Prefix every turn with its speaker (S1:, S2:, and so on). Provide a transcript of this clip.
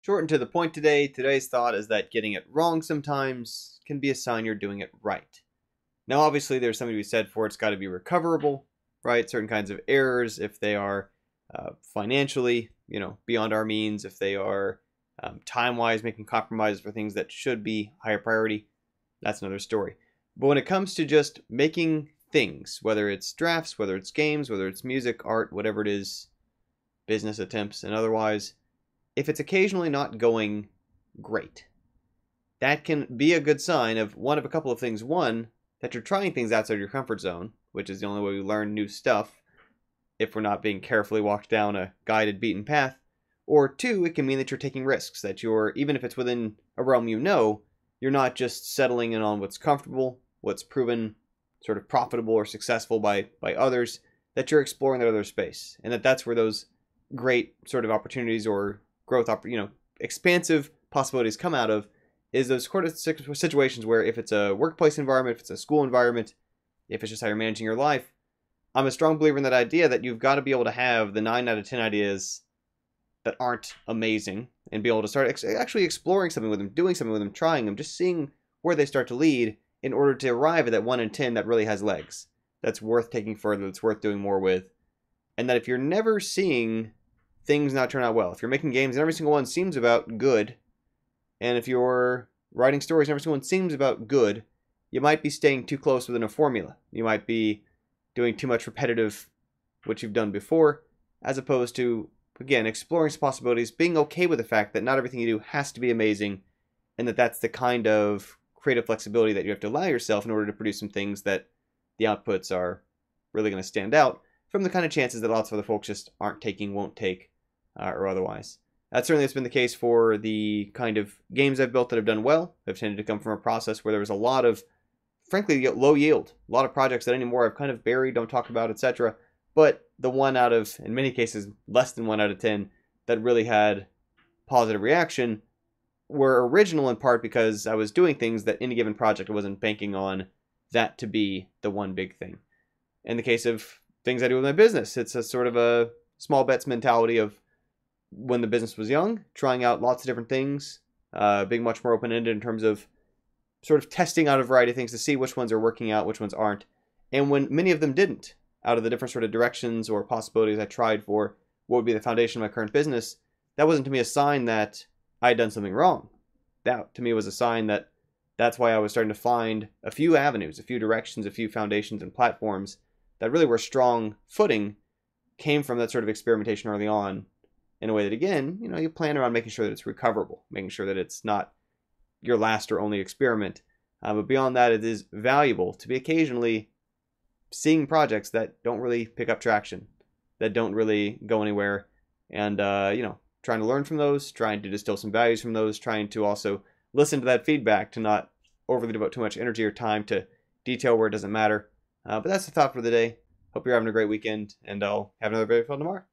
S1: Short and to the point today, today's thought is that getting it wrong sometimes can be a sign you're doing it right. Now, obviously, there's something to be said for it's got to be recoverable, right? Certain kinds of errors, if they are financially, beyond our means, if they are time-wise making compromises for things that should be higher priority, that's another story. But when it comes to just making things, whether it's drafts, whether it's games, whether it's music, art, whatever it is, business attempts and otherwise, if it's occasionally not going great, that can be a good sign of one of a couple of things. One, that you're trying things outside your comfort zone, which is the only way we learn new stuff if we're not being carefully walked down a guided, beaten path. Or two, it can mean that you're taking risks, that you're, even if it's within a realm you're not just settling in on what's comfortable, what's proven sort of profitable or successful by others, that you're exploring that other space. And that's where those great sort of opportunities or growth, expansive possibilities come out of, is those sort of situations where if it's a workplace environment, if it's a school environment, if it's just how you're managing your life, I'm a strong believer in that idea that you've got to be able to have the 9 out of 10 ideas that aren't amazing and be able to start actually exploring something with them, doing something with them, trying them, just seeing where they start to lead in order to arrive at that 1 in 10 that really has legs, that's worth taking further, that's worth doing more with. And that if you're never seeing things not turn out well, if you're making games and every single one seems about good, and if you're writing stories and every single one seems about good, you might be staying too close within a formula. You might be doing too much repetitive what you've done before, as opposed to, again, exploring some possibilities, being okay with the fact that not everything you do has to be amazing, and that's the kind of creative flexibility that you have to allow yourself in order to produce some things that the outputs are really going to stand out from the kind of chances that lots of other folks just aren't taking, won't take, or otherwise. That certainly has been the case for the kind of games I've built that have done well. They've tended to come from a process where there was a lot of, frankly, low yield. A lot of projects that anymore I've kind of buried, don't talk about, etc. But the 1 out of, in many cases, less than 1 out of 10 that really had positive reaction were original in part because I was doing things that any given project I wasn't banking on that to be the one big thing. In the case of things I do with my business, it's a sort of a small bets mentality of when the business was young, trying out lots of different things, being much more open-ended in terms of sort of testing out a variety of things to see which ones are working out, which ones aren't. And when many of them didn't, out of the different sort of directions or possibilities I tried for what would be the foundation of my current business, that wasn't to me a sign that I had done something wrong. That to me was a sign that that's why I was starting to find a few avenues, a few directions, a few foundations and platforms that really were strong footing, came from that sort of experimentation early on, in a way that, again, you plan around making sure that it's recoverable, making sure that it's not your last or only experiment. But beyond that, it is valuable to be occasionally seeing projects that don't really pick up traction, that don't really go anywhere, and, trying to learn from those, trying to distill some values from those, trying to also listen to that feedback, to not overly devote too much energy or time to detail where it doesn't matter. But that's the thought for the day. Hope you're having a great weekend, and I'll have another video for tomorrow.